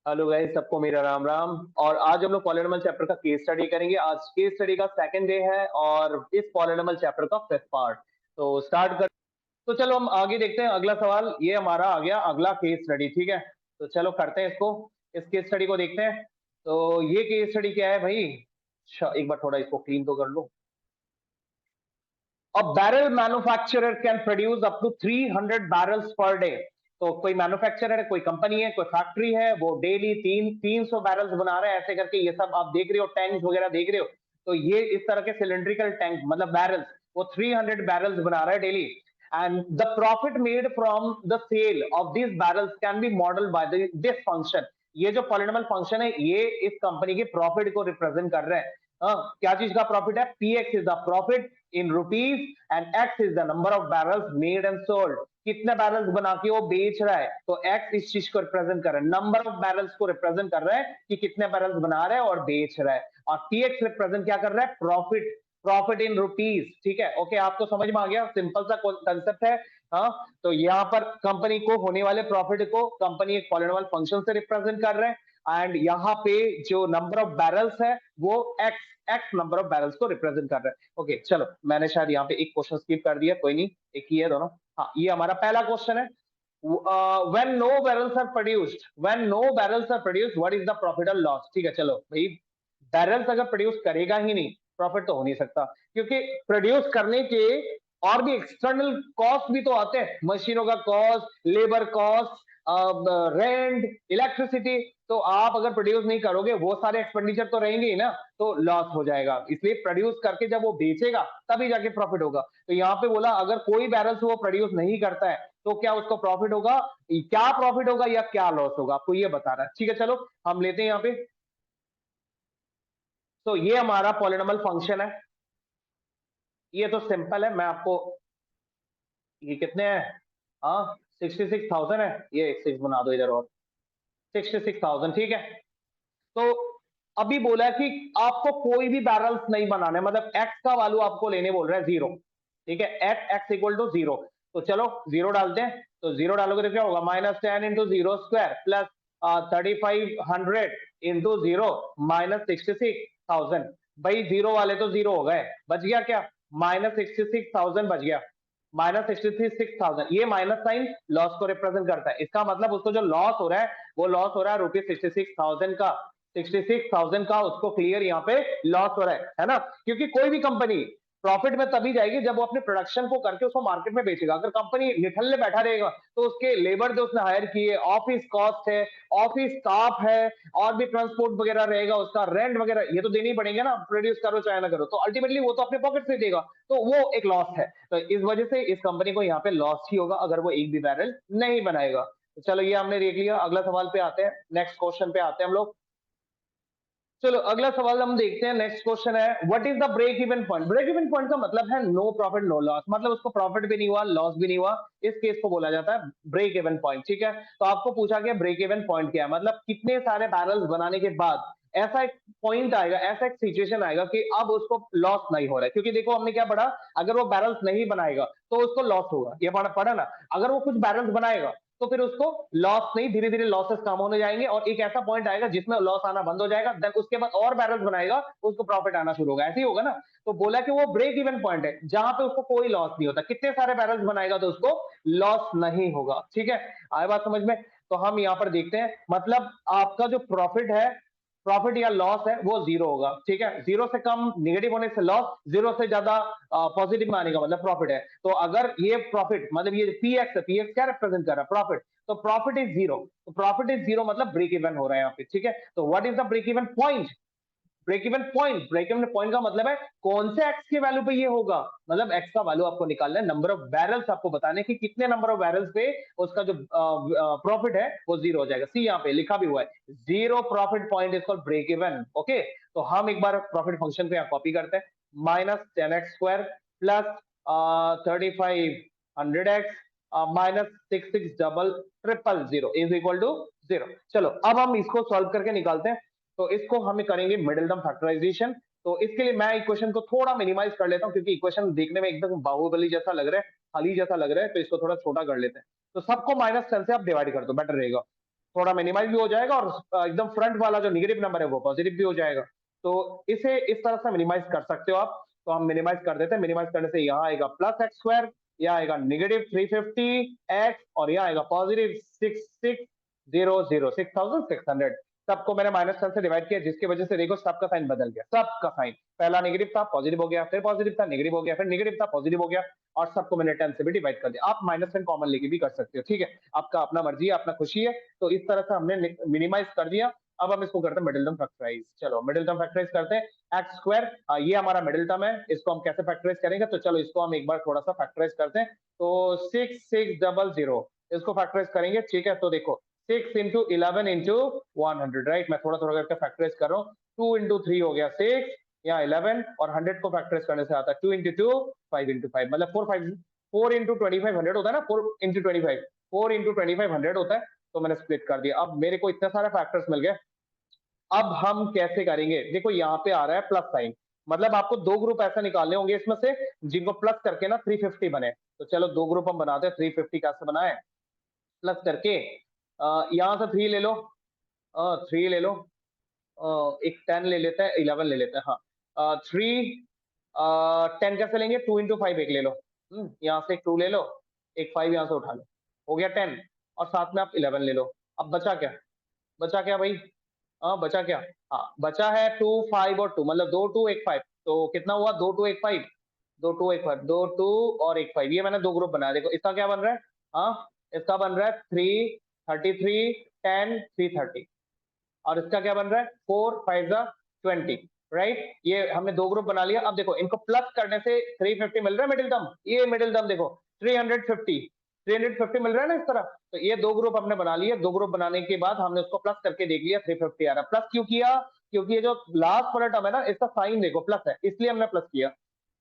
Hello guys, सबको मेरा राम राम। और आज हम लोग पॉलिनॉमियल चैप्टर का केस स्टडी करेंगे। आज केस स्टडी का सेकंड डे है और इस पॉलिनॉमियल चैप्टर का फिफ्थ पार्ट। तो स्टार्ट कर। तो चलो हम आगे देखते हैं। अगला सवाल ये हमारा आ गया, अगला केस स्टडी। ठीक है, तो चलो करते हैं इसको। इस केस स्टडी को देखते हैं। तो ये केस स्टडी क्या है भाई? एक बार थोड़ा इसको क्लीन तो कर लो। A barrel manufacturer can produce up to 300 barrels per day। तो कोई मैन्युफैक्चरर है, कोई कंपनी है, कोई फैक्ट्री है, वो डेली 300 बैरल्स बना रहा है। ऐसे करके ये सब आप देख रहे हो, टैंक्स वगैरह देख रहे हो। तो ये इस तरह के सिलेंड्रिकल टैंक मतलब बैरल्स, वो 300 बैरल्स बना रहा है daily. And the profit made from the sale of this barrels can be model by this function. ये जो पॉलिनॉमियल फंक्शन है ये इस कंपनी के प्रॉफिट को रिप्रेजेंट कर रहा है। क्या चीज का प्रॉफिट है? P x is the profit in rupees and x is the number of barrels made and sold. कितने बैरल्स बना के वो बेच रहा है, तो एक्स इस चीज को रिप्रेजेंट कर रहा है, नंबर ऑफ बैरल्स को रिप्रेजेंट कर रहा है कि कितने बैरल्स बना रहा है और बेच रहा है। और टी एक्स रिप्रेजेंट क्या कर रहा है? Profit, profit in rupees. ठीक है, ओके, आपको समझ में आ गया? सिंपल सा कंसेप्ट है। हाँ, तो यहाँ पर कंपनी को होने वाले प्रॉफिट को कंपनी एक पॉलिनॉमियल फंक्शन से रिप्रेजेंट कर रहे हैं। एंड यहाँ पे जो नंबर ऑफ बैरल्स है वो x, x number of barrels को रिप्रेजेंट कर रहा है। ओके चलो, मैंने शायद यहाँ पे एक क्वेश्चन स्किप कर दिया, कोई नहीं, एक ही है दोनों। हाँ, ये हमारा पहला क्वेश्चन है। when no barrels are produced, when no barrels are produced, what is the profit or loss? ठीक है, चलो भाई, बैरल्स अगर प्रोड्यूस करेगा ही नहीं, प्रॉफिट तो हो नहीं सकता। क्योंकि प्रोड्यूस करने के और भी एक्सटर्नल कॉस्ट भी तो आते हैं, मशीनों का cost, labour cost, rent, electricity. तो आप अगर प्रोड्यूस नहीं करोगे, वो सारे एक्सपेंडिचर तो रहेंगे ही ना, तो लॉस हो जाएगा। इसलिए प्रोड्यूस करके जब वो बेचेगा तभी जाके प्रॉफिट होगा। तो यहाँ पे बोला अगर कोई बैरल्स वो प्रोड्यूस नहीं करता है तो क्या उसको प्रॉफिट होगा, क्या प्रॉफिट होगा या क्या लॉस होगा, आपको ये बता रहा है। ठीक है, चलो हम लेते हैं यहाँ पे। तो ये हमारा पॉलिनॉमियल फंक्शन है। ये तो सिंपल है, मैं आपको, ये कितने हैं? हाँ, 66,000 है। ये एक सिक्स बना दो इधर और, 66,000। ठीक है, तो अभी बोला है कि आपको कोई भी बैरल्स नहीं बनाना है, मतलब एक्स का वैल्यू आपको लेने बोल रहा है जीरो। ठीक है, at X equal to zero. तो चलो जीरो डालते हैं। तो जीरो डालोगे तो क्या होगा? -10 into zero square plus 3500 into zero minus 66,000। भाई जीरो वाले तो जीरो हो गए, बच गया क्या? -66,000 बच गया। -66,000, ये माइनस साइन लॉस को रिप्रेजेंट करता है। इसका मतलब उसको जो लॉस हो रहा है वो लॉस हो रहा है ₹66,000 का। 66,000 का उसको क्लियर यहाँ पे लॉस हो रहा है ना? क्योंकि कोई भी कंपनी प्रॉफिट में तभी जाएगी जब वो अपने प्रोडक्शन को करके उसको मार्केट में बेचेगा। अगर कंपनी निठल्ले बैठा रहेगा तो उसके लेबर जो उसने हायर किए, ऑफिस कॉस्ट है, ऑफिस स्टाफ है, और भी ट्रांसपोर्ट वगैरह रहेगा, उसका रेंट वगैरह ये तो देने ही पड़ेंगे ना, प्रोड्यूस करो चाहे ना करो, तो अल्टीमेटली वो तो अपने पॉकेट से देगा। तो वो एक लॉस है। तो इस वजह से इस कंपनी को यहाँ पे लॉस ही होगा अगर वो एक भी बैरल नहीं बनाएगा। तो चलो ये हमने देख लिया। अगला सवाल पे आते हैं, नेक्स्ट क्वेश्चन पे आते हैं हम लोग। चलो अगला सवाल हम देखते हैं। नेक्स्ट क्वेश्चन है what is the break even point? Break even point का मतलब है नो प्रॉफिट नो लॉस, मतलब उसको प्रॉफिट भी नहीं हुआ, लॉस भी नहीं हुआ। इस केस को बोला जाता है ब्रेक इवन पॉइंट। ठीक है, तो आपको पूछा गया ब्रेक इवन पॉइंट क्या है, मतलब कितने सारे बैरल्स बनाने के बाद ऐसा एक पॉइंट आएगा, ऐसा एक सिचुएशन आएगा कि अब उसको लॉस नहीं हो रहा है। क्योंकि देखो हमने क्या पढ़ा, अगर वो बैरल्स नहीं बनाएगा तो उसको लॉस होगा, ये पढ़ा ना। अगर वो कुछ बैरल्स बनाएगा तो फिर उसको लॉस नहीं, धीरे धीरे लॉसेस कम होने जाएंगे और एक ऐसा पॉइंट आएगा जिसमें लॉस आना बंद हो जाएगा। देन उसके बाद और बैरल्स बनाएगा, उसको प्रॉफिट आना शुरू होगा। ऐसे ही होगा ना? तो बोला कि वो ब्रेक इवन पॉइंट है जहां पे उसको कोई लॉस नहीं होता। कितने सारे बैरल्स बनाएगा तो उसको लॉस नहीं होगा। ठीक है, आए बात समझ में? तो हम यहां पर देखते हैं, मतलब आपका जो प्रॉफिट है, प्रॉफिट या लॉस है वो जीरो होगा। ठीक है, जीरो से कम नेगेटिव होने से लॉस, जीरो से ज्यादा पॉजिटिव में आने का मतलब प्रॉफिट है। तो अगर ये प्रॉफिट मतलब ये पी एक्स है, पी एक्स क्या रिप्रेजेंट कर रहा है? प्रॉफिट। तो प्रॉफिट इज जीरो, तो प्रॉफिट इज जीरो मतलब ब्रेक इवन हो रहा है यहाँ पे। ठीक है, तो what is the break even point? Break even point, break even point का मतलब है कौन से एक्स के वैल्यू पे ये होगा, मतलब एक्स का वैल्यू आपको निकालना है, नंबर ऑफ बैरल्स आपको बताने कि कितने नंबर ऑफ बैरल्स पे उसका जो प्रॉफिट है वो जीरो हो जाएगा। सी यहाँ पे लिखा भी हुआ है, zero profit point is called break even. Okay, तो हम एक बार प्रॉफिट फंक्शन पे कॉपी करते हैं। -10x² plus 3500x minus 660000 is equal to zero. चलो अब हम इसको सॉल्व करके निकालते हैं। तो इसको हम करेंगे मिडिल टर्म फैक्टराइजेशन। तो इसके लिए मैं इक्वेशन को थोड़ा मिनिमाइज कर लेता हूं, क्योंकि इक्वेशन देखने में एकदम बाहुबली जैसा लग रहा है, खाली जैसा लग रहा है, तो इसको थोड़ा छोटा कर लेते हैं। तो सबको -10 से आप डिवाइड कर दो, बेटर रहेगा। थोड़ा मिनिमाइज भी हो जाएगा और एकदम फ्रंट वाला जो नेगेटिव नंबर है वो पॉजिटिव भी हो जाएगा। तो इसे इस तरह से मिनिमाइज कर सकते हो आप। तो हम मिनिमाइज कर देते हैं। मिनिमाइज करने से यहाँ आएगा प्लस एक्स स्क्वायर, यहाँ आएगा नेगेटिव 350 एक्स और यहाँ आएगा पॉजिटिव 6600 सबको मैंने -10 से डिवाइड किया, जिसकी वजह से देखो सबका साइन बदल गया। सबका साइन पहला नेगेटिव था पॉजिटिव हो गया, फिर पॉजिटिव था नेगेटिव हो गया, फिर नेगेटिव था पॉजिटिव हो गया और सबको मैंने 10 से भी डिवाइड कर दिया। आप -10 कॉमन लेके भी कर सकते हो, ठीक है, आपका अपना मर्जी है, अपना खुशी है। तो इस तरह से हमने मिनिमाइज कर दिया। अब हम इसको करते हैं मिडिल टर्म फैक्टराइज। चलो मिडिल टर्म फैक्टराइज करते हैं। एक्स स्क्वायर, ये हमारा मिडिल टर्म है, इसको हम कैसे फैक्टराइज करेंगे? तो चलो इसको हम एक बार थोड़ा सा फैक्टराइज करते हैं। तो 6600 इसको फैक्टराइज करेंगे, ठीक है। तो देखो 6 इंटू 11 इंटू 100, राइट। मैं थोड़ा थोड़ा करके फैक्टराइज कर रहा हूँ। 2 इंटू 3 हो गया 6, यहाँ 11 और 100 को फैक्टराइज करने से आता है 2 इंटू 2 5 इंटू 5, मतलब 4 इंटू 2500 होता है ना, 4 इंटू 25, 4 इंटू 2500 होता है। तो मैंने स्प्लिट कर दिया। अब मेरे को इतने सारे फैक्टर्स मिल गए। अब हम कैसे करेंगे? देखो यहाँ पे आ रहा है प्लस साइन, मतलब आपको दो ग्रुप ऐसा निकालने होंगे इसमें से जिनको प्लस करके ना 350 बने। तो चलो दो ग्रुप हम बनाते हैं। 350 कैसे बनाए? प्लस करके यहाँ से 3 ले लो, 3 ले लो, एक 10 ले लेते हैं, 11 ले लेते हैं, हाँ। 3 10 कैसे लेंगे? 2 इंटू 5 एक ले लो, यहाँ से एक 2 ले लो, एक 5 यहाँ से उठा लो, हो गया 10 और साथ में आप 11 ले लो। अब बचा क्या? बचा क्या भाई? हाँ बचा क्या? हाँ बचा है 2 5 और 2, मतलब 2 2 1 5। तो कितना हुआ? 2 2 1 5, 2 2 1 5, 2 2 और 1 5। ये मैंने दो ग्रुप बनाया। देखो इसका क्या बन रहा है? हाँ इसका बन रहा है 3 33 10 330 और इसका क्या बन रहा है? 4 5 20, राइट। ये हमने दो ग्रुप बना लिया। अब देखो इनको प्लस करने से 350 मिल रहा है मिडिल टर्म। ये मिडिल टर्म देखो 350 मिल रहा है ना इस तरह। तो ये दो ग्रुप हमने बना लिए। दो ग्रुप बनाने के बाद हमने उसको प्लस करके देख लिया 350 आ रहा है। प्लस क्यों किया? क्योंकि ये जो लास्ट वाला टर्म है ना, इसका साइन देखो प्लस है, इसलिए हमने प्लस किया।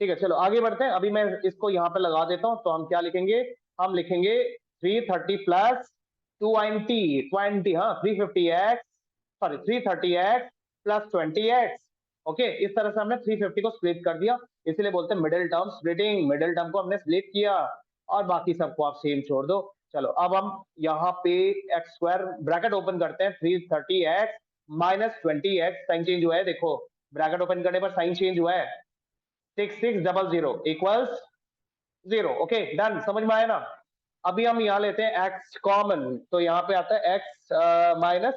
ठीक है चलो आगे बढ़ते हैं। अभी मैं इसको यहाँ पे लगा देता हूँ। तो हम क्या लिखेंगे? हम लिखेंगे 330 प्लस 20, हाँ 350x, sorry 330x plus 20x। Okay, इस तरह से हमने 350 को स्प्लिट कर दिया, इसलिए बोलते हैं middle term splitting. Middle term को हमने स्प्लिट किया और बाकी सबको आप सेम छोड़ दो। चलो अब हम यहाँ पे एक्स स्क्वायर ब्रैकेट ओपन करते हैं, 330x minus 20x, sign change हुआ है देखो, ब्रैकेट ओपन करने पर साइन चेंज हुआ है। 6600 इक्वल्स 0। ओके डन, समझ में आया ना? अभी हम यहाँ लेते हैं x कॉमन, तो यहाँ पे आता है x माइनस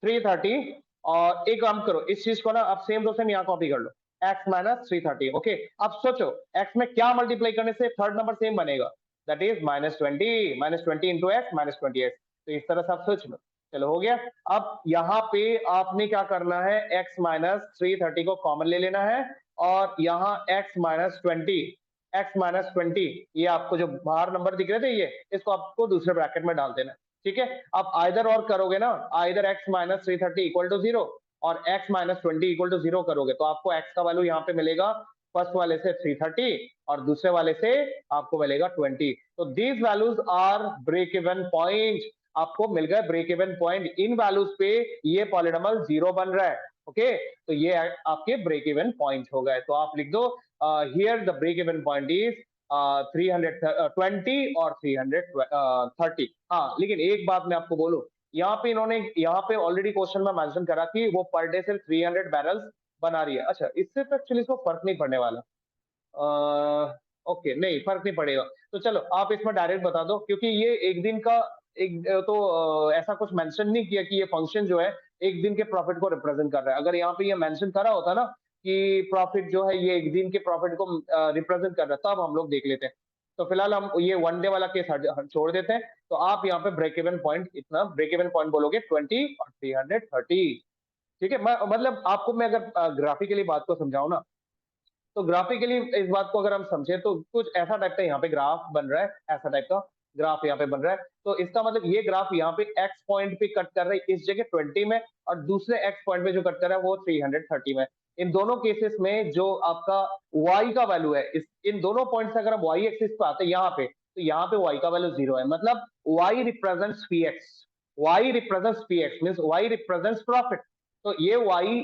330 और एक काम करो इस चीज को ना आप सेम टू सेम यहाँ कॉपी कर लो, x माइनस 330। ओके अब सोचो x में क्या मल्टीप्लाई करने से थर्ड नंबर सेम बनेगा? That is -20 into x minus 20x। तो इस तरह से आप सोच लो। चलो हो गया। अब यहाँ पे आपने क्या करना है? x माइनस 330 को कॉमन ले लेना है और यहाँ x माइनस 20, ये आपको जो बाहर नंबर दिख रहे थे ये, इसको आपको दूसरे ब्रैकेट में डाल देना, ठीक है। आप आइदर और करोगे ना, either x minus 330 equal to 0 और x माइनस 20 इक्वल टू 0 करोगे तो आपको x का वैल्यू यहाँ पे मिलेगा फर्स्ट वाले से 330 और दूसरे वाले से आपको मिलेगा 20। तो these values are break even point, आपको मिल गए ब्रेक इवन पॉइंट। इन वैल्यूज पे ये पॉलिनॉमियल 0 बन रहा है। ओके तो ये आपके ब्रेक इवन पॉइंट हो गए। तो आप लिख दो here the break even point is 320 और 330। हाँ लेकिन एक बात मैं आपको बोलूं, यहाँ पे इन्होंने यहाँ पे ऑलरेडी क्वेश्चन में मेंशन करा कि वो पर डे सिर्फ 300 बैरल्स बना रही है। अच्छा इससे तो एक्चुअली इसको फर्क नहीं पड़ने वाला। ओके नहीं फर्क नहीं पड़ेगा। तो चलो आप इसमें डायरेक्ट बता दो, क्योंकि ये एक दिन का एक तो ऐसा कुछ मेंशन नहीं किया कि ये फंक्शन जो है एक दिन के प्रॉफिट को रिप्रेजेंट कर रहा है। अगर यहाँ पे ये मेंशन करा होता ना कि प्रॉफिट जो है ये एक दिन के प्रॉफिट को रिप्रेजेंट कर रहा है, तब हम लोग देख लेते हैं। तो फिलहाल हम ये वन डे वाला केस छोड़ देते हैं। तो आप यहाँ पे ब्रेक इवन पॉइंट, इतना ब्रेक इवन पॉइंट बोलोगे 20 और 330, ठीक है। मतलब आपको मैं अगर ग्राफिकली बात को समझाऊं ना, तो ग्राफिकली इस बात को अगर हम समझे तो कुछ ऐसा टाइप का यहाँ पे ग्राफ बन रहा है, ऐसा टाइप का ग्राफ यहाँ पे बन रहा है। तो इसका मतलब ये ग्राफ यहाँ पे एक्स पॉइंट पे कट कर रहा है इस जगह 20 में और दूसरे एक्स पॉइंट पे जो कट कर रहा है वो 330 में। इन दोनों केसेस में जो आपका y का वैल्यू है, इस इन दोनों पॉइंट से अगर हम y एक्सिस पे आते हैं यहाँ पे, तो यहाँ पे y का वैल्यू 0 है, मतलब y represents px, y represents px means y represents profit. तो ये y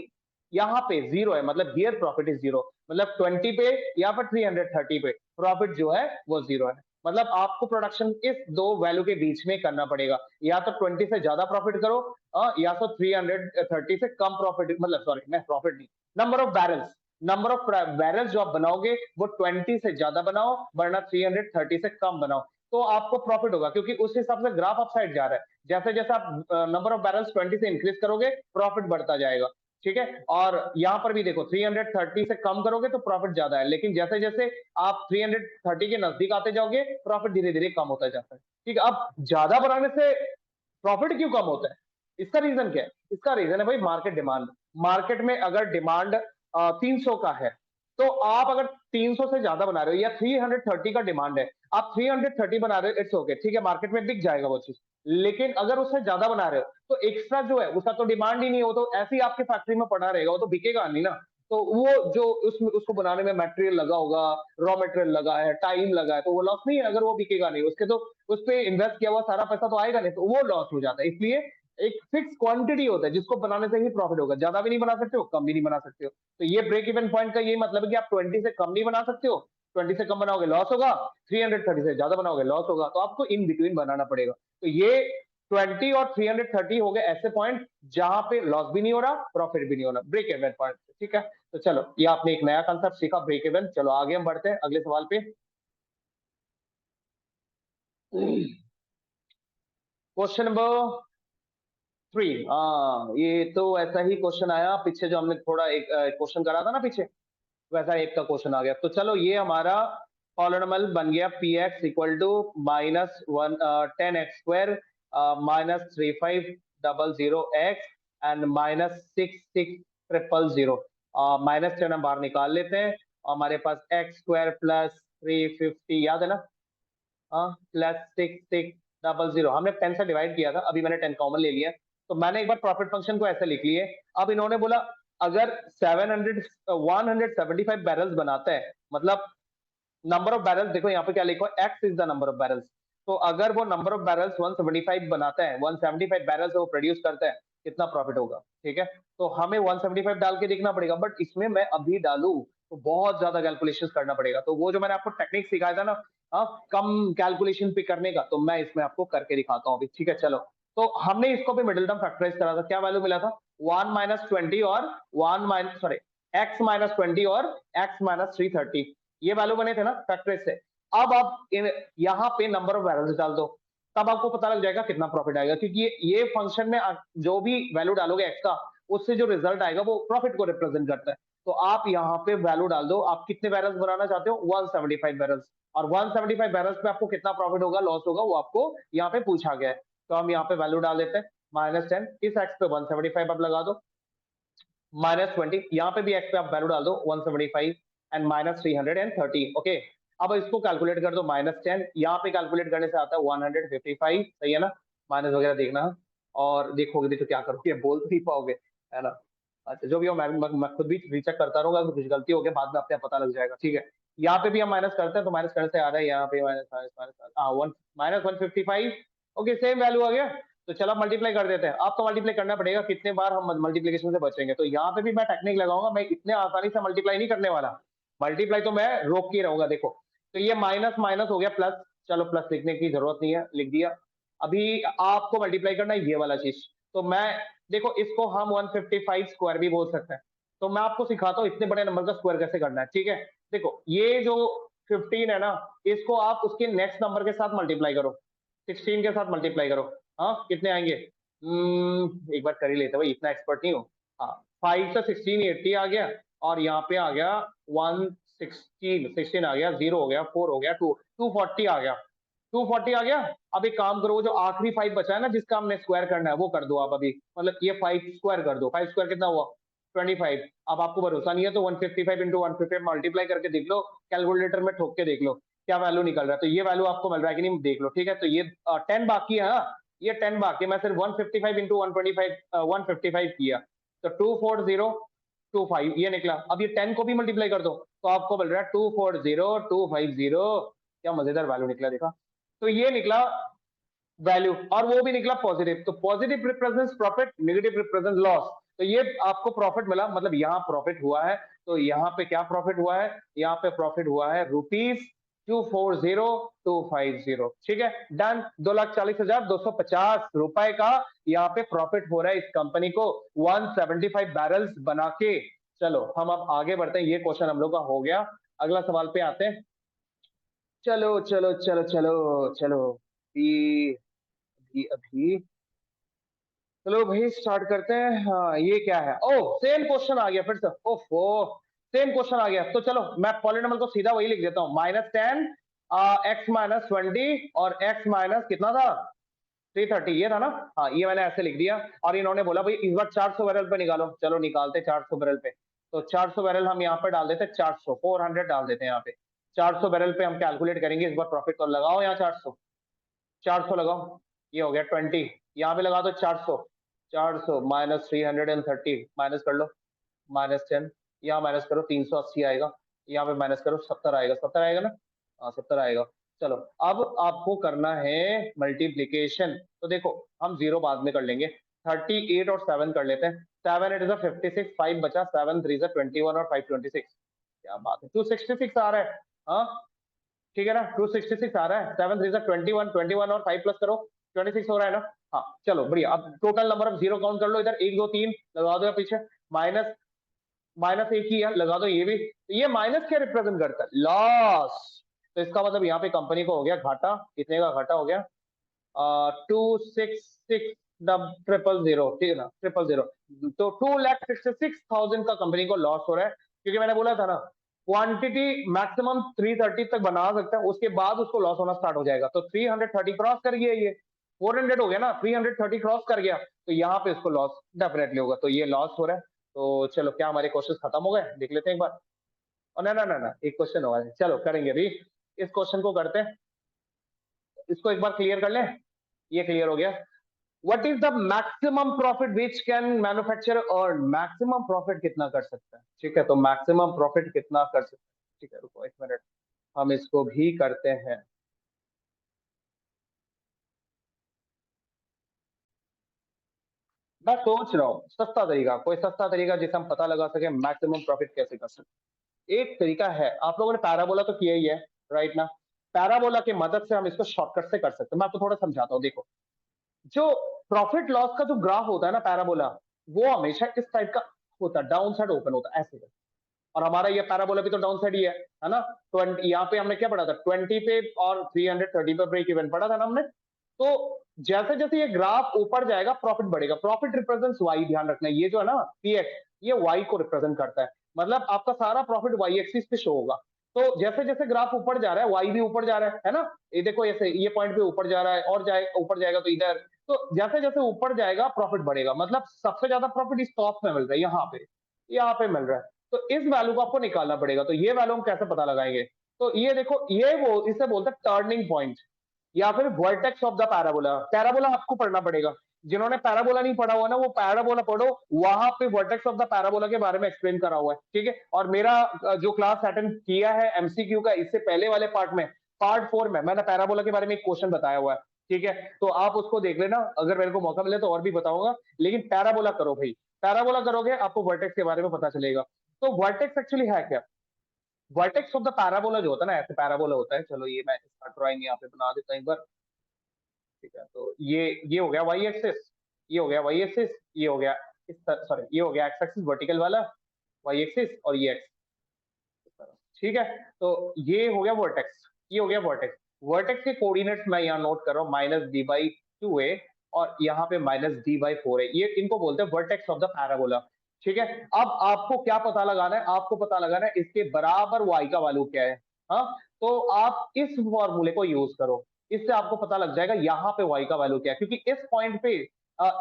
यहाँ पे 0 है, मतलब हियर प्रॉफिट इज 0, मतलब 20 पे या फिर 330 पे प्रॉफिट जो है वो 0 है। मतलब आपको प्रोडक्शन इस दो वैल्यू के बीच में करना पड़ेगा, या तो 20 से ज्यादा प्रॉफिट करो, या तो 330 से कम प्रॉफिट, मतलब सॉरी मैं प्रॉफिट नहीं, number of barrels, number of barrels जो आप बनाओगे वो 20 से ज्यादा बनाओ, वरना 330 से कम बनाओ, तो आपको प्रॉफिट होगा, क्योंकि उस हिसाब से ग्राफ अप साइड जा रहा है। जैसे जैसे आप नंबर ऑफ बैरल्स 20 से इंक्रीज करोगे, प्रॉफिट बढ़ता जाएगा, ठीक है। और यहाँ पर भी देखो 330 से कम करोगे तो प्रॉफिट ज्यादा है, लेकिन जैसे जैसे आप 330 के नजदीक आते जाओगे, प्रॉफिट धीरे धीरे कम होता जाता है, ठीक है। अब ज्यादा बनाने से प्रॉफिट क्यों कम होता है? इसका रीजन क्या है? इसका रीजन है भाई मार्केट डिमांड। मार्केट में अगर डिमांड 300 का है, तो आप अगर 300 से ज्यादा बना रहे हो, या 330 का डिमांड है, आप 330 बना रहे हो, इट्स ओके, ठीक है, मार्केट में बिक जाएगा वो चीज। लेकिन अगर उससे ज्यादा बना रहे हो, तो एक्स्ट्रा जो है उसका तो डिमांड ही नहीं हो, तो ऐसे ही आपकी फैक्ट्री में पड़ा रहेगा, वो तो बिकेगा नहीं ना। तो वो जो उसको बनाने में मटेरियल लगा होगा, रॉ मटेरियल लगा है, टाइम लगा है, तो वो लॉस नहीं है। अगर वो बिकेगा नहीं, उसके तो उस पे इन्वेस्ट किया हुआ सारा पैसा तो आएगा नहीं, तो वो लॉस हो जाता है। इसलिए एक फिक्स क्वांटिटी होता है जिसको बनाने से ही प्रॉफिट होगा, ज्यादा भी नहीं बना सकते हो, कम भी नहीं बना सकते हो। तो ये ब्रेक इवन पॉइंट का ये मतलब है कि आप 20 से कम नहीं बना सकते हो, 20 से कम बनाओगे लॉस होगा, 330 से ज्यादा बनाओगे लॉस होगा, तो आपको इन बिटवीन बनाना पड़ेगा। तो ये 20 और 330 हो गए ऐसे पॉइंट जहां पे लॉस भी नहीं हो रहा, प्रॉफिट भी नहीं हो रहा, ब्रेक इवन पॉइंट, ठीक है। तो चलो, ये आपने एक नया कंसेप्ट सीखा, ब्रेक इवन। चलो आगे हम बढ़ते हैं अगले सवाल पे। Question number 3। हाँ, ये तो ऐसा ही क्वेश्चन आया पीछे, जो हमने थोड़ा एक क्वेश्चन करा था ना पीछे, वैसा एक का क्वेश्चन आ गया। तो चलो, ये हमारा पॉलिनोमियल बन गया P X equal to -10x² -3500x and -6600। -10 हम बाहर निकाल लेते हैं, हमारे पास x² प्लस 350 याद है ना, हाँ, प्लस 6600। हमने 10 से डिवाइड किया था, अभी मैंने 10 कॉमन ले लिया। तो मैंने एक बार प्रॉफिट फंक्शन को ऐसे लिख लिए। अब इन्होंने बोला अगर 175 बैरल्स बनाता है, मतलब नंबर ऑफ बैरल्स, देखो यहाँ पे क्या लिखा है, x is the number of barrels. तो अगर वो नंबर ऑफ बैरल्स 175 बनाता है, 175 बैरल्स वो प्रोड्यूस करता है, कितना प्रॉफिट होगा, ठीक है। तो हमें 175 डाल के देखना पड़ेगा, बट इसमें मैं अभी डालू तो बहुत ज्यादा कैलकुलेशंस करना पड़ेगा। तो वो जो मैंने आपको टेक्निक सिखाया था ना, कम कैलकुलेशन पे करने का, तो मैं इसमें आपको करके दिखाता हूँ अभी, ठीक है। चलो, तो हमने इसको भी मिडिल टर्म फैक्टराइज करा था, क्या वैल्यू मिला था, 1 - 20 और 1 - 20 और x - 330, ये वैल्यू बने थे ना फैक्टराइज से। अब आप यहाँ पे नंबर ऑफ बैरल्स डाल दो, तब आपको पता लग जाएगा कितना प्रॉफिट आएगा, क्योंकि ये फंक्शन में जो भी वैल्यू डालोगे एक्स का, उससे जो रिजल्ट आएगा वो प्रॉफिट को रिप्रेजेंट करता है। तो आप यहाँ पे वैल्यू डाल दो, आप कितने बैरल्स बनाना चाहते हो, 175 बैरल्स, और 175 बैरल्स पे आपको कितना प्रॉफिट होगा, लॉस होगा, वो आपको यहाँ पे पूछा गया है। तो हम यहाँ पे वैल्यू डाल देते हैं, -10, इस एक्स पे 175 आप लगा दो, -20, यहाँ पे भी एक्स पे आप वैल्यू डाल दो 175 एंड -330, ओके। अब इसको कैलकुलेट कर दो, -10, यहाँ पे कैलकुलेट करने से आता है 155, सही है ना, माइनस वगैरह देखना, और देखोगे भी तो क्या करोगे, बोल तो नहीं पाओगे, है ना। अच्छा, जो भी हो, मैं खुद भी रीचेक करता रहूंगा, अगर कुछ गलती हो गया बाद में अपने आप पता लग जाएगा, ठीक है। यहाँ पे भी हम माइनस करते हैं, तो माइनस करने से आ रहा है यहाँ पे माइनस -155, ओके, सेम वैल्यू आ गया। तो चलो मल्टीप्लाई कर देते हैं, आपको मल्टीप्लाई करना पड़ेगा, कितने बार हम मल्टीप्लिकेशन से बचेंगे। तो यहाँ पे भी मैं टेक्निक लगाऊंगा, मैं इतने आसानी से मल्टीप्लाई नहीं करने वाला, मल्टीप्लाई तो मैं रोक के रहूंगा। देखो, तो ये माइनस माइनस हो गया प्लस, चलो प्लस लिखने की जरूरत नहीं है, लिख दिया। अभी आपको मल्टीप्लाई करना है ये वाला चीज, तो मैं, देखो इसको हम 155 स्क्वायर भी बोल सकते हैं। तो मैं आपको सिखाता हूँ इतने बड़े नंबर का स्क्वायर कैसे करना है, ठीक है। देखो, ये जो 15 है ना, इसको आप उसके नेक्स्ट नंबर के साथ मल्टीप्लाई करो, 16 के साथ मल्टीप्लाई करो, हाँ, कितने आएंगे, एक बार कर ही लेते भाई, इतना एक्सपर्ट नहीं हो। हाँ, 5 से 16 80 आ गया, और यहाँ पे आ गया 116, 16 आ गया, 0 हो गया, 4 हो गया, 240 आ गया, 240 आ गया। अब एक काम करो, वो जो आखिरी 5 बचा है ना, जिसका हमने स्क्वायर करना है, वो कर दो आप अभी, मतलब ये 5 स्क्वायर कर दो, 5 स्क्वायर कितना हुआ, 25। अब आपको भरोसा नहीं है तो 155 इंटू 155 मल्टीप्लाई करके देख लो, कैलकुलेटर में ठोक के देख लो क्या वैल्यू निकल रहा है। तो ये वैल्यू आपको मिल रहा है कि नहीं, देख लो, ठीक है। तो ये 10 बाकी है, ये 10 बाकी, मैं सिर्फ 155 इंटू 125 155 किया, तो 24025 ये निकला। अब ये 10 को भी मल्टीप्लाई कर दो, तो आपको मिल रहा है 240250, क्या मजेदार वैल्यू निकला, देखा। तो ये निकला वैल्यू, और वो भी निकला पॉजिटिव। तो positive represents profit, negative represents loss. तो ये आपको प्रॉफिट मिला, मतलब यहाँ प्रॉफिट हुआ है। तो यहाँ पे क्या प्रॉफिट हुआ है, यहाँ पे प्रॉफिट हुआ है रुपीज 240,250, ठीक है, डन। 2,40,250 रुपए का यहाँ पे प्रॉफिट हो रहा है इस कंपनी को 175 बैरल्स बना के। चलो हम अब आगे बढ़ते हैं, ये क्वेश्चन हम लोग का हो गया। अगला सवाल पे आते हैं। चलो चलो चलो चलो चलो, अभी अभी अभी चलो भाई स्टार्ट करते हैं। हाँ ये क्या है, ओह सेम क्वेश्चन आ गया फिर से, ओफो सेम क्वेश्चन आ गया। तो चलो मैं पॉलिनॉमियल को सीधा वही लिख देता हूँ, -10 x-20 और x माइनस कितना था 330, ये था ना। हाँ ये मैंने ऐसे लिख दिया, और इन्होंने बोला भाई इस बार 400 बैरल पे निकालो। चलो निकालते 400 बैरल पे। तो 400 बैरल हम यहाँ पे डाल देते, 400 डाल देते हैं यहाँ पे। 400 बैरल पे हम कैलकुलेट करेंगे इस बार प्रॉफिट। तो लगाओ यहाँ 400, 400 लगाओ, ये हो गया 20। यहाँ पे लगा दो 400, 400 माइनस 330 माइनस कर लो, -10। यहाँ माइनस करो 380 आएगा, यहाँ पे माइनस करो 70 आएगा, 70 आएगा ना। हाँ 70 आएगा। चलो अब आपको करना है मल्टीप्लीकेशन। तो देखो हम जीरो बाद में कर लेंगे, 38 और 7 कर लेते हैं। 7 8 56, 5 बचा, 7 3 21 और 5 26। क्या बात है, 266 आ रहा है। हाँ ठीक है ना, 266 आ रहा है। 7 3 21, 21 और 5 प्लस करो 26 हो रहा है ना। हाँ चलो बढ़िया। अब total number of zero count कर लो, इधर 1 2 3 लगा दो पीछे, माइनस माइनस एक ही है, लगा दो ये भी। तो ये माइनस क्या रिप्रेजेंट करता है, लॉस। तो इसका मतलब यहाँ पे कंपनी को हो गया घाटा। कितने का घाटा हो गया, 266,000, ठीक है ना, 000। तो 2,66,000 का कंपनी को लॉस हो रहा है, क्योंकि मैंने बोला था ना क्वांटिटी मैक्सिमम 330 तक बना सकता है, उसके बाद उसको लॉस होना स्टार्ट हो जाएगा। तो 330 क्रॉस कर गया, ये 400 हो गया ना, 330 क्रॉस कर गया, तो यहाँ पे इसको लॉस डेफिनेटली होगा। तो ये लॉस हो रहा है। तो चलो क्या हमारे क्वेश्चन खत्म हो गए, देख लेते हैं एक बार। और ना ना ना ना एक क्वेश्चन हुआ है, चलो करेंगे अभी इस क्वेश्चन को करते हैं। इसको एक बार क्लियर कर लें, ये क्लियर हो गया। What is the maximum profit which can manufacture earn, maximum profit कितना कर सकता है, ठीक है। तो मैक्सिमम प्रॉफिट कितना कर सकता है, ठीक है, रुको एक मिनट, हम इसको भी करते हैं। मैं सोच रहा हूँ सस्ता तरीका, कोई सस्ता तरीका जिससे हम पता लगा सके मैक्सिमम प्रॉफिट कैसे कर सकते हैं। एक तरीका है, आप लोगों ने पैराबोला तो किया ही है, राइट ना। पैराबोला की मदद से हम इसको शॉर्टकट से कर सकते हैं। मैं आपको थोड़ा समझाता हूँ, देखो जो प्रॉफिट लॉस का जो ग्राफ होता है ना पैराबोला, वो हमेशा इस टाइप का होता है, डाउन साइड ओपन होता है ऐसे। और हमारा ये पैराबोला भी तो डाउन साइड ही है ना। 20 यहाँ पे हमने क्या पढ़ा था, 20 पे और 330 पे ब्रेक इवन पढ़ा था ना हमने। तो जैसे जैसे ये ग्राफ ऊपर जाएगा प्रॉफिट बढ़ेगा। प्रॉफिट रिप्रेजेंट्स वाई, ध्यान रखना, ये जो है ना पीएक्स, ये वाई को रिप्रेजेंट करता है। मतलब आपका सारा प्रॉफिट वाई एक्सिस पे शो होगा। तो जैसे जैसे ग्राफ ऊपर जा रहा है वाई भी ऊपर जा रहा है ना। ये देखो ऐसे ये पॉइंट पे ऊपर जा रहा है, और जाए ऊपर जाएगा तो इधर। तो जैसे जैसे ऊपर जाएगा प्रॉफिट बढ़ेगा, मतलब सबसे ज्यादा प्रॉफिट इस टॉप में मिल रहा है, यहाँ पे मिल रहा है। तो इस वैल्यू को आपको निकालना पड़ेगा। तो ये वैल्यू हम कैसे पता लगाएंगे, तो ये देखो, ये वो इसे बोलते हैं टर्निंग पॉइंट, या फिर vertex of the parabola. Parabola आपको पढ़ना पड़ेगा, जिन्होंने पैराबोला नहीं पढ़ा हुआ ना वो पैराबोला पढ़ो, वहां पे वर्टेक्स ऑफ द पैराबोला के बारे में एक्सप्लेन करा हुआ है, ठीक है। और मेरा जो क्लास अटेंड किया है एमसीक्यू का, इससे पहले वाले पार्ट में, पार्ट 4 में मैंने पैराबोला के बारे में एक क्वेश्चन बताया हुआ है, ठीक है। तो आप उसको देख लेना, अगर मेरे को मौका मिले तो और भी बताऊंगा। लेकिन पैराबोला करो भाई, पैराबोला करोगे आपको वर्टेक्स के बारे में पता चलेगा। तो वर्टेक्स एक्चुअली है क्या, वर्टेक्स ऑफ द पैराबोला जो होता है ना, ऐसे पैराबोला होता है। चलो ये मैं इसका ड्राइंग यहाँ पे बना देता हूँ एक बार, ठीक है। तो ये हो गया वाई एक्सिस, ये हो गया वाई एक्सिस, ये हो गया इस सॉरी ये हो गया एक्स एक्सिस वर्टिकल वाला, वाई एक्सिस, और ये एक्स, ठीक है। तो ये हो गया वर्टेक्स, ये हो गया वर्टेक्स। वर्टेक्स के कोऑर्डिनेट्स मैं यहाँ नोट कर रहा हूँ, -d/2a और यहाँ पे -d/4a, ये इनको बोलते हैं वर्टेक्स ऑफ द पैराबोला, ठीक है। अब आपको क्या पता लगाना है, आपको पता लगाना है इसके बराबर y का वैल्यू क्या है। हाँ तो आप इस फॉर्मूले को यूज करो, इससे आपको पता लग जाएगा यहाँ पे y का वैल्यू क्या है। क्योंकि इस पॉइंट पे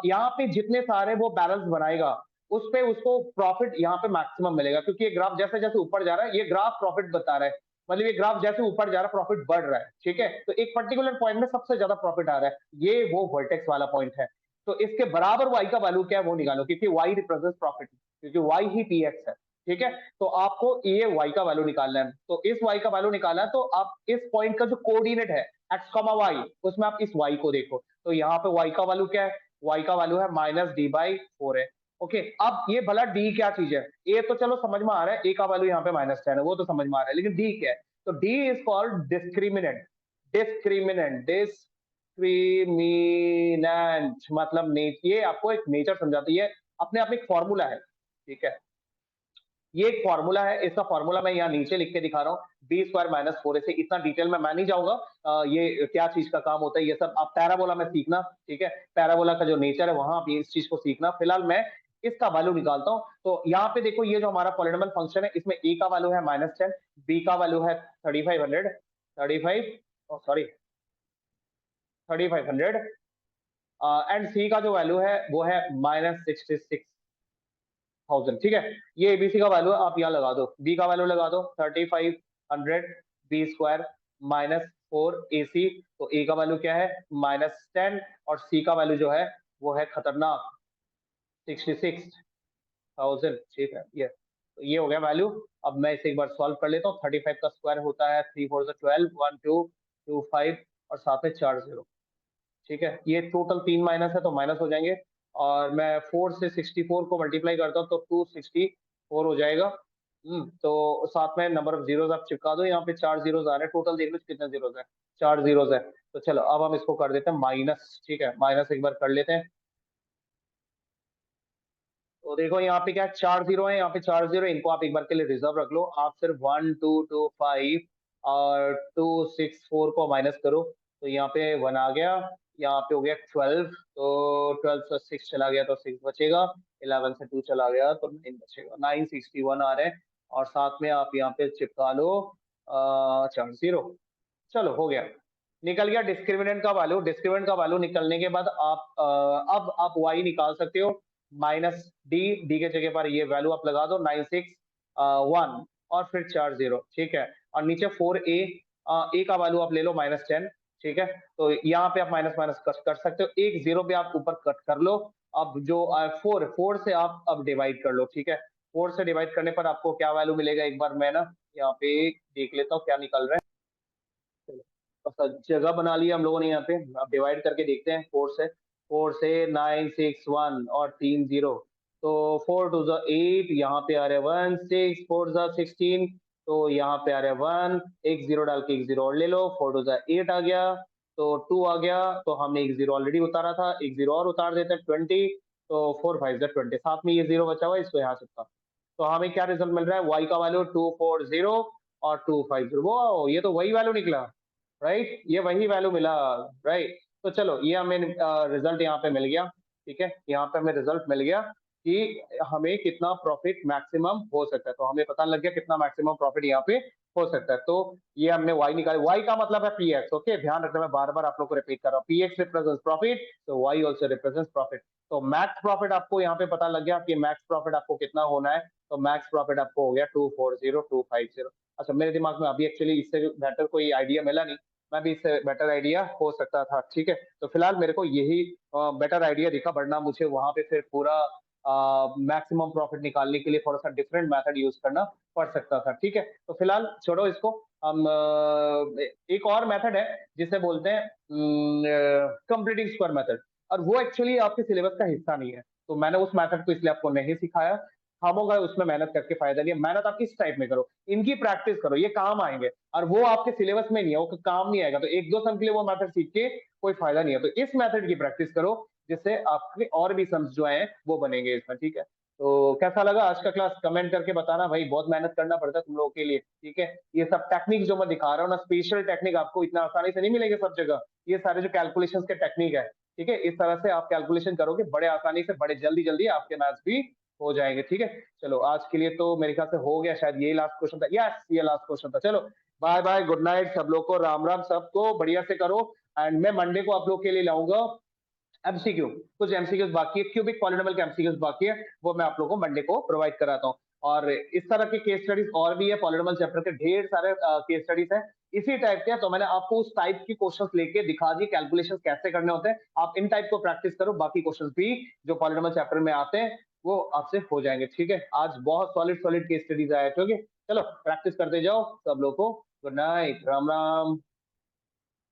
यहाँ पे जितने सारे वो बैलेंस बनाएगा उस पे उसको प्रॉफिट यहाँ पे मैक्सिमम मिलेगा। क्योंकि ये ग्राफ जैसे जैसे ऊपर जा रहा है, ये ग्राफ प्रॉफिट बता रहा है, मतलब ये ग्राफ जैसे ऊपर जा रहा है प्रॉफिट बढ़ रहा है, ठीक है। तो एक पर्टिकुलर पॉइंट में सबसे ज्यादा प्रॉफिट आ रहा है, ये वो वर्टेक्स वाला पॉइंट है। तो इसके बराबर y का वैल्यू क्या है वो निकालो, क्योंकि y रिप्रेजेंट्स प्रॉफिट, क्योंकि y ही px है, ठीक है। तो आपको ये y का वैल्यू निकालना है। तो इस y का वैल्यू निकालना है, तो आप इस पॉइंट का जो कोऑर्डिनेट है x, y, उसमें आप इस y को देखो। तो यहाँ पे y का वैल्यू क्या है, y का वैल्यू है -d/4 है। ओके अब ये भला d क्या चीज है, a तो चलो समझ में आ रहा है, a का वैल्यू यहाँ पे -10 है, वो तो समझ में आ रहा है। लेकिन d क्या है, तो D is called discriminant. Discriminant मतलब ये आपको एक नेचर समझाती है, अपने आप में एक फॉर्मूला है, ठीक है। ये एक फॉर्मूला है, इसका फॉर्मूला मैं यहाँ नीचे लिख के दिखा रहा हूँ, बी स्क्वायर माइनस 4 से। इतना डिटेल में मैं नहीं जाऊंगा, ये क्या चीज का काम होता है ये सब आप पैराबोला में सीखना, ठीक है। पैराबोला का जो नेचर है वहां आप इस चीज को सीखना। फिलहाल मैं इसका वैल्यू निकालता हूँ। तो यहाँ पे देखो, ये जो हमारा पॉलिनोमियल फंक्शन है, इसमें ए का वैल्यू है -10, बी का वैल्यू है 3500, 35 सॉरी 3500, एंड सी का जो वैल्यू है वो है -66,000, ठीक है। ये एबीसी का वैल्यू है, आप यहाँ लगा दो, बी का वैल्यू लगा दो 3500, बी स्क्वायर -4 AC। तो ए का वैल्यू क्या है -10, और सी का वैल्यू जो है वो है खतरनाक 66,000, ठीक है। ये हो गया वैल्यू। अब मैं इसे एक बार सॉल्व कर लेता हूँ। 35 का स्क्वायर होता है 3 4 12, 1 2 2 5 और साथ में 4 0, ठीक है। ये टोटल 3 माइनस है तो माइनस हो जाएंगे, और मैं 4 से 64 को मल्टीप्लाई करता हूँ तो 264 हो जाएगा। तो साथ में नंबर ऑफ जीरोस आप चिपका दो, यहाँ पे 4 जीरोस आ रहे हैं, टोटल देख लो कितने जीरोस है, 4 जीरोस है। तो चलो अब हम इसको कर देते हैं माइनस, ठीक है। माइनस एक बार कर लेते हैं। तो देखो यहाँ पे क्या 4 जीरो है, यहाँ पे 4 जीरो, इनको आप एक बार के लिए रिजर्व रख लो। आप सिर्फ 1 2 2 5 और 2 6 4 को माइनस करो, तो यहाँ पे 1 आ गया, यहाँ पे हो गया 12, तो 12 से 6 चला गया तो 6 बचेगा, 11 से 2 चला गया तो 9 बचेगा, 961 आ रहे हैं। और साथ में आप यहाँ पे चिपका लो 4 जीरो। चलो हो गया, निकल गया डिस्क्रिमिनेंट का वैल्यू। डिस्क्रिमिनेंट का वैल्यू निकलने के बाद आप अब आप y निकाल सकते हो, -d के जगह पर ये वैल्यू आप लगा दो 961 और फिर 4 0, ठीक है। और नीचे 4a, a का वैल्यू आप ले लो -10, ठीक है। तो यहाँ पे आप माइनस माइनस कर सकते हो, एक जीरो पे आप ऊपर कट कर लो। अब जो 4 से आप अब डिवाइड कर लो, ठीक है। 4 से डिवाइड करने पर आपको क्या वैल्यू मिलेगा, एक बार मैं ना यहाँ पे देख लेता हूँ क्या निकल रहा है। तो जगह बना लिया हम लोगों ने यहाँ पे, अब डिवाइड करके देखते हैं। 4 से 961 और 3 जीरो, तो 4 टू ज़ 8, यहाँ पे आ रहे 1 6, 4 ज़ 16, तो यहाँ पे आ रहे 1, एक जीरो डाल के एक जीरो और ले लो, 4 टू ज़ 8 आ गया, तो 2 आ गया, तो हमने एक जीरो ऑलरेडी उतारा था, एक जीरो और उतार देते हैं 20, तो 4 5 ज़ 20, साथ में ये जीरो बचा हुआ है, इसको यहाँ चिपका। तो हमें क्या रिजल्ट मिल रहा है, y का वैल्यू 240 और 250, वो ये तो वही वैल्यू निकला, राइट। ये वही वैल्यू मिला, राइट। तो चलो ये हमें रिजल्ट यहाँ पे मिल गया, ठीक है। यहाँ पे हमें रिजल्ट मिल गया कि हमें कितना प्रॉफिट मैक्सिमम हो सकता है, तो हमें पता लग गया कितना मैक्सिमम प्रॉफिट यहाँ पे हो सकता है। तो ये हमने y निकाला, y का मतलब है px, ओके। ध्यान रखना, मैं बार बार आप लोग को रिपीट कर रहा हूँ, px रिप्रेजेंट्स प्रॉफिट, तो y आल्सो रिप्रेजेंट्स प्रॉफिट। तो मैक्स प्रॉफिट आपको यहाँ पे पता लग गया कि मैक्स प्रॉफिट आपको कितना होना है, तो मैक्स प्रॉफिट आपको हो गया 240,250। अच्छा, मेरे दिमाग में अभी एक्चुअली इससे बेटर कोई आइडिया मिला नहीं, मैं भी इससे बेटर आइडिया हो सकता था, ठीक है। तो फिलहाल मेरे को यही बेटर आइडिया दिखा, वरना मुझे वहां पे फिर पूरा मैक्सिमम प्रॉफिट निकालने के लिए थोड़ा सा डिफरेंट मेथड यूज करना पड़ सकता था, ठीक है। तो फिलहाल छोड़ो इसको, हम एक और मेथड है जिसे बोलते हैं कंप्लीटिंग स्क्वायर मेथड, और वो एक्चुअली आपके सिलेबस का हिस्सा नहीं है, तो मैंने उस मेथड को इसलिए आपको नहीं सिखाया। खामोगा उसमें मेहनत करके फायदा नहीं है, मेहनत आप इस टाइप में करो, इनकी प्रैक्टिस करो, ये काम आएंगे, और वो आपके सिलेबस में नहीं है, वो काम नहीं आएगा, तो एक दो सम के लिए वो मेथड सीख के कोई फायदा नहीं है। तो इस मेथड की प्रैक्टिस करो, जिससे आपके और भी सम्स जो हैं वो बनेंगे इसमें, ठीक है। तो कैसा लगा आज का क्लास, कमेंट करके बताना भाई, बहुत मेहनत करना पड़ता है तुम लोगों के लिए, ठीक है। ये सब टेक्निक जो मैं दिखा रहा हूँ ना, स्पेशल टेक्निक आपको इतना आसानी से नहीं मिलेंगे सब जगह, ये सारे जो कैलकुलेशन के टेक्निक है, ठीक है। इस तरह से आप कैलकुलेशन करोगे बड़े आसानी से, बड़े जल्दी जल्दी आपके मैथ्स भी हो जाएंगे, ठीक है। चलो आज के लिए तो मेरे ख्याल से हो गया, शायद यही लास्ट क्वेश्चन था, यस ये लास्ट क्वेश्चन था। चलो बाय बाय, गुड नाइट सब लोग को, राम राम, सबको बढ़िया से करो। एंड मैं मंडे को आप लोग के लिए लाऊंगा एमसीक्यू, कुछ एमसीक्यूज बाकी है, क्यूबिक पॉलिनोमियल के एमसीक्यूज बाकी है, वो मैं आप लोगों को मंडे को प्रोवाइड कराता हूँ। और इस तरह के केस स्टडीज और भी है, पॉलिनोमियल चैप्टर के ढेर सारे केस स्टडीज हैं इसी टाइप के, तो मैंने आपको उस टाइप की क्वेश्चंस लेके दिखा दिए, कैलकुलेशंस कैसे करने होते हैं, आप इन टाइप को प्रैक्टिस करो, बाकी क्वेश्चंस भी जो पॉलिनोमियल चैप्टर में आते हैं वो आपसे हो जाएंगे, ठीक है। आज बहुत सॉलिड सॉलिड केस स्टडीज आए, ठीक है। चलो प्रैक्टिस करते जाओ सब लोग को, गुड नाइट, राम राम।